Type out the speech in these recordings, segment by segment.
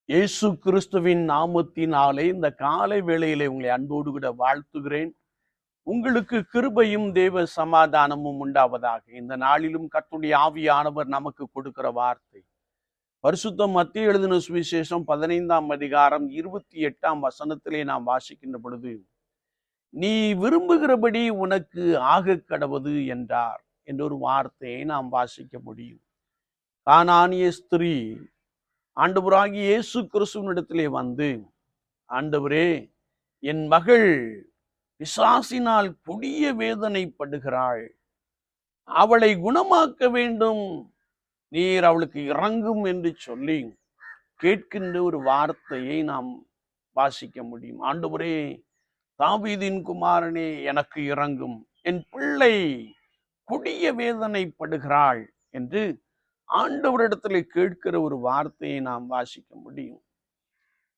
இயேசு கிறிஸ்துவின் நாமத்தினாலே இந்த காலை வேளையிலே உங்களை அன்போடு கூட வாழ்த்துகிறேன். உங்களுக்கு கிருபையும் தேவ சமாதானமும் உண்டாவதாக. இந்த நாளிலும் கர்த்தருடைய ஆவியானவர் நமக்கு கொடுக்கிற வார்த்தை பரிசுத்த மத்தேயு எழுதின சுவிசேஷம் 15ஆம் அதிகாரம் 28ஆம் வசனத்திலே நாம் வாசிக்கின்ற பொழுது, நீ விரும்புகிறபடி உனக்கு ஆக கடவது என்றார் என்ற ஒரு வார்த்தையை நாம் வாசிக்க முடியும். கானானிய ஸ்திரீ ஆண்டவராகிய இயேசு கிறிஸ்துவினிடத்திலே வந்து, ஆண்டவரே, என் மகள் பிசாசினால் கொடிய வேதனைப்படுகிறாள், அவளை குணமாக்க வேண்டும், நீர் அவளுக்கு இறங்கும் என்று சொல்லி கேட்கின்ற ஒரு வார்த்தையை நாம் வாசிக்க முடியும். ஆண்டவரே, தாவீதின் குமாரனே, எனக்கு இறங்கும், என் பிள்ளை கொடிய வேதனைப்படுகிறாள் என்று ஆண்டவரிடத்தில் கேட்கிற ஒரு வார்த்தையை நாம் வாசிக்க முடியும்.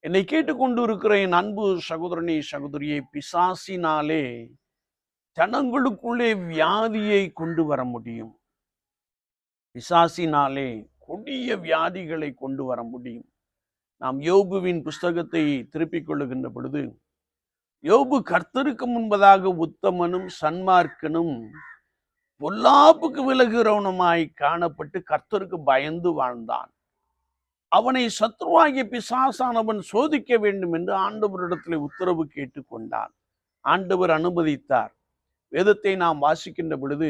என்னை கேட்டுக்கொண்டு இருக்கிற என் அன்பு சகோதரனே சகோதரியை, பிசாசினாலே ஜனங்களுக்குள்ளே வியாதியை கொண்டு வர முடியும். பிசாசினாலே கொடிய வியாதிகளை கொண்டு வர முடியும். நாம் யோபுவின் புஸ்தகத்தை திருப்பிக் கொள்ளுகின்ற பொழுது, யோபு கர்த்தருக்கு முன்பதாக உத்தமனும் சன்மார்க்கனும் பொல்லாப்புக்கு விலகுறவனுமாய் காணப்பட்டு கர்த்தருக்கு பயந்து வாழ்ந்தான். அவனை சத்ருவாகிய பிசாசானவன் சோதிக்க வேண்டும் என்று ஆண்டவரிடத்தில் உத்தரவு கேட்டுக்கொண்டான். ஆண்டவர் அனுமதித்தார். வேதத்தை நாம் வாசிக்கின்ற பொழுது,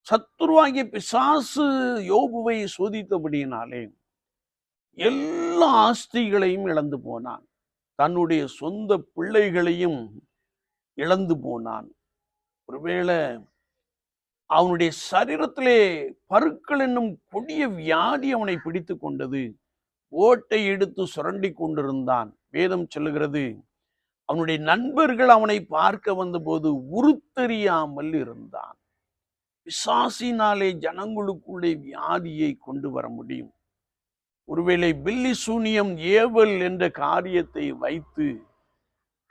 சத்ருவாகிய பிசாசு யோபுவை சோதித்தபடியினாலே எல்லா ஆஸ்திகளையும் இழந்து போனான். தன்னுடைய சொந்த பிள்ளைகளையும் இழந்து போனான். ஒருவேளை அவனுடைய சரீரத்திலே பருக்கள் என்னும் கொடிய வியாதி அவனை பிடித்து கொண்டது. ஓட்டை எடுத்து சுரண்டி கொண்டிருந்தான். வேதம் சொல்லுகிறது, அவனுடைய நண்பர்கள் அவனை பார்க்க வந்தபோது உருத்தெரியாமல் இருந்தான். பிசாசினாலே ஜனங்களுக்குள்ளே வியாதியை கொண்டு வர முடியும். ஒருவேளை பில்லி சூனியம் ஏவல் என்ற காரியத்தை வைத்து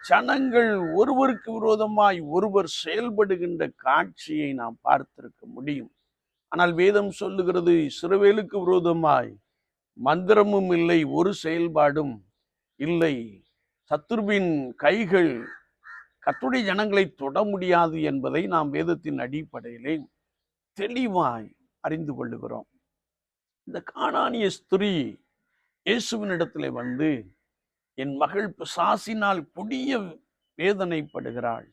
ஜனங்கள் ஒருவருக்கு விரோதமாய் ஒருவர் செயல்படுகின்ற காட்சியை நாம் பார்த்திருக்க முடியும். ஆனால் வேதம் சொல்லுகிறது, இஸ்ரவேலுக்கு விரோதமாய் மந்திரமும் இல்லை, ஒரு செயல்பாடும் இல்லை. சத்துருவின் கைகள் கர்த்தருடைய ஜனங்களை தொட முடியாது என்பதை நாம் வேதத்தின் அடிப்படையிலே தெளிவாய் அறிந்து கொள்ளுகிறோம். இந்த கானானிய ஸ்திரீ இயேசுவினிடத்திலே வந்து, என் மகள் பிசாசினால் கொடிய வேதனைப்படுகிறாள்,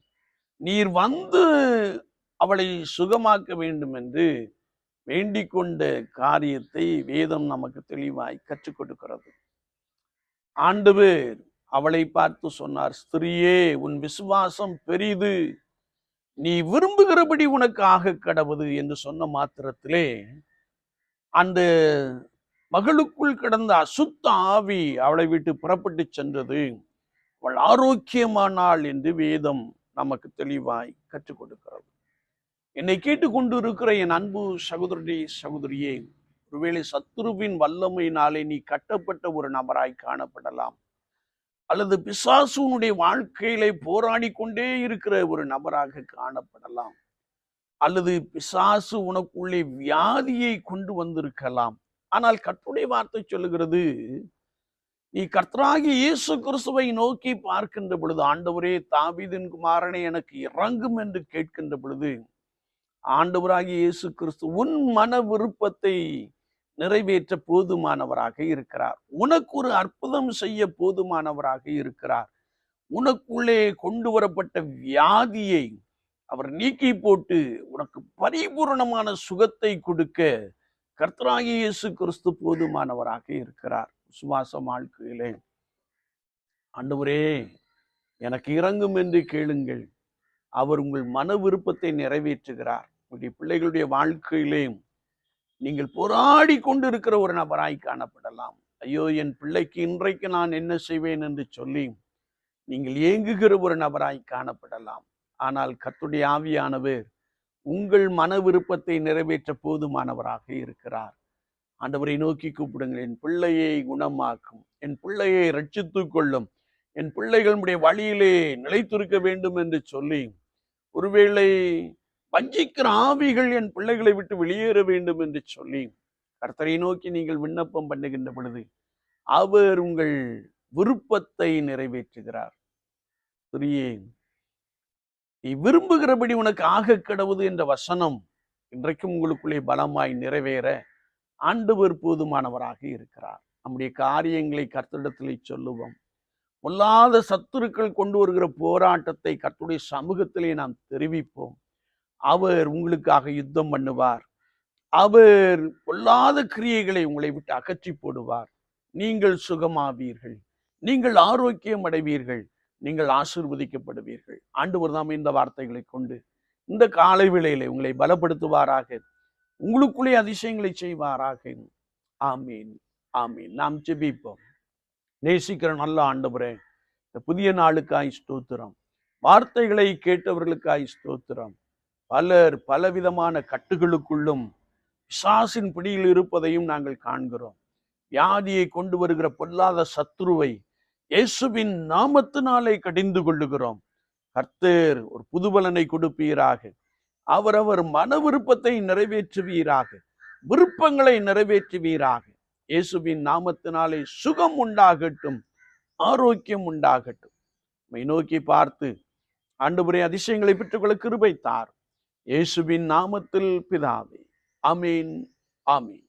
நீர் வந்து அவளை சுகமாக்க வேண்டும் என்று வேண்டிக் கொண்ட காரியத்தை வேதம் நமக்கு தெளிவாய் கற்றுக் கொடுக்கிறது. ஆண்டவர் அவளை பார்த்து சொன்னார், ஸ்திரியே, உன் விசுவாசம் பெரிது, நீ விரும்புகிறபடி உனக்கு ஆக கடவது என்று சொன்ன மாத்திரத்திலே அந்த மகளுக்குள் கிடந்த அசுத்த ஆவி அவளை விட்டு புறப்பட்டு சென்றது. அவள் ஆரோக்கியமானாள் என்று வேதம் நமக்கு தெளிவாய் கற்றுக் கொடுக்கிறது. என்னை கேட்டுக்கொண்டு இருக்கிற என் அன்பு சகோதரி சகோதரியே, ஒருவேளை சத்துருவின் வல்லமையினாலே நீ கட்டப்பட்ட ஒரு நபராய் காணப்படலாம், அல்லது பிசாசுனுடைய வாழ்க்கையிலே போராடி கொண்டே இருக்கிற ஒரு நபராக காணப்படலாம், அல்லது பிசாசு உனக்குள்ளே வியாதியை கொண்டு வந்திருக்கலாம். ஆனால் கர்த்தருடைய வார்த்தை சொல்லுகிறது, நீ கர்த்தராகிய இயேசு கிறிஸ்துவை நோக்கி பார்க்கின்ற பொழுது, ஆண்டவரே, தாவீதின் குமாரனே, எனக்கு இறங்கும் என்று கேட்கின்ற பொழுது, ஆண்டவராகிய இயேசு கிறிஸ்து உன் மன விருப்பத்தை நிறைவேற்ற போதுமானவராக இருக்கிறார். உனக்கு ஒரு அற்புதம் செய்ய போதுமானவராக இருக்கிறார். உனக்குள்ளே கொண்டு வரப்பட்ட வியாதியை அவர் நீக்கி போட்டு உனக்கு பரிபூரணமான சுகத்தை கொடுக்க கர்த்தராகிய இயேசு கிறிஸ்து போதுமானவராக இருக்கிறார். விசுவாச வாழ்க்கையிலே, ஆண்டவரே, எனக்கு இறங்கும் என்று கேளுங்கள், அவர் உங்கள் மன விருப்பத்தை நிறைவேற்றுகிறார். உங்களுடைய பிள்ளைகளுடைய வாழ்க்கையிலே நீங்கள் போராடி கொண்டு இருக்கிற ஒரு நபராய் காணப்படலாம். ஐயோ, என் பிள்ளைக்கு இன்றைக்கு நான் என்ன செய்வேன் என்று சொல்லி நீங்கள் ஏங்குகிற ஒரு நபராய் காணப்படலாம். ஆனால் கர்த்தருடைய ஆவியானவர் உங்கள் மன விருப்பத்தை நிறைவேற்ற போதுமானவராக இருக்கிறார். ஆண்டவரை நோக்கி கூப்பிடுங்கள், என் பிள்ளையை குணமாக்கும், என் பிள்ளையை ரட்சித்துக் கொள்ளும், என் பிள்ளைகளுடைய வழியிலே நிலைத்திருக்க வேண்டும் என்று சொல்லி, ஒருவேளை வஞ்சிக்கிற ஆவிகள் என் பிள்ளைகளை விட்டு வெளியேற வேண்டும் என்று சொல்லி கர்த்தரை நோக்கி நீங்கள் விண்ணப்பம் பண்ணுகின்ற பொழுது, அவர் உங்கள் விருப்பத்தை நிறைவேற்றுகிறார். ஸ்திரியே, நீ விரும்புகிறபடி உனக்கு ஆக கடவுது என்ற வசனம் இன்றைக்கும் உங்களுக்குள்ளே பலமாய் நிறைவேற ஆண்டவர் போதுமானவராக இருக்கிறார். நம்முடைய காரியங்களை கர்த்தரிடத்திலே சொல்லுவோம். பொல்லாத சத்துருக்கள் கொண்டு வருகிற போராட்டத்தை கர்த்தருடைய சமூகத்திலே நாம் தெரிவிப்போம். அவர் உங்களுக்காக யுத்தம் பண்ணுவார். அவர் பொல்லாத கிரியைகளை உங்களை விட்டு அகற்றி போடுவார். நீங்கள் சுகமாவீர்கள், நீங்கள் ஆரோக்கியம் அடைவீர்கள், நீங்கள் ஆசீர்வதிக்கப்படுவீர்கள். ஆண்டவர் தாம் இந்த வார்த்தைகளை கொண்டு இந்த காலை வேளையிலே உங்களை பலப்படுத்துவாராக, உங்களுக்குள்ளே அதிசயங்களை செய்வாராக. ஆமீன், ஆமீன். நாம் ஜெபிப்போம். நேசிக்கிற நல்ல ஆண்டவரே, இந்த புதிய நாளுக்காய் ஸ்தோத்திரம். வார்த்தைகளை கேட்டவர்களுக்காய் ஸ்தோத்திரம். பலர் பலவிதமான கட்டுகளுக்குள்ளும் பிசாசின் பிடியில் இருப்பதையும் நாங்கள் காண்கிறோம். வியாதியை கொண்டு வருகிற பொல்லாத சத்துருவை இயேசுவின் நாமத்தினாலே கடிந்து கொள்ளுகிறோம். கர்த்தர் ஒரு புதுபலனை கொடுப்பீராக. அவரவர் மன விருப்பத்தை நிறைவேற்றுவீராக, விருப்பங்களை நிறைவேற்றுவீராக. இயேசுவின் நாமத்தினாலே சுகம் உண்டாகட்டும், ஆரோக்கியம் உண்டாகட்டும். உம்மை நோக்கி பார்த்து ஆண்டவரே, அதிசயங்களை பெற்றுக்கொள்ள கிருபை தாரும். இயேசுவின் நாமத்தில் பிதாவே, ஆமீன், ஆமீன்.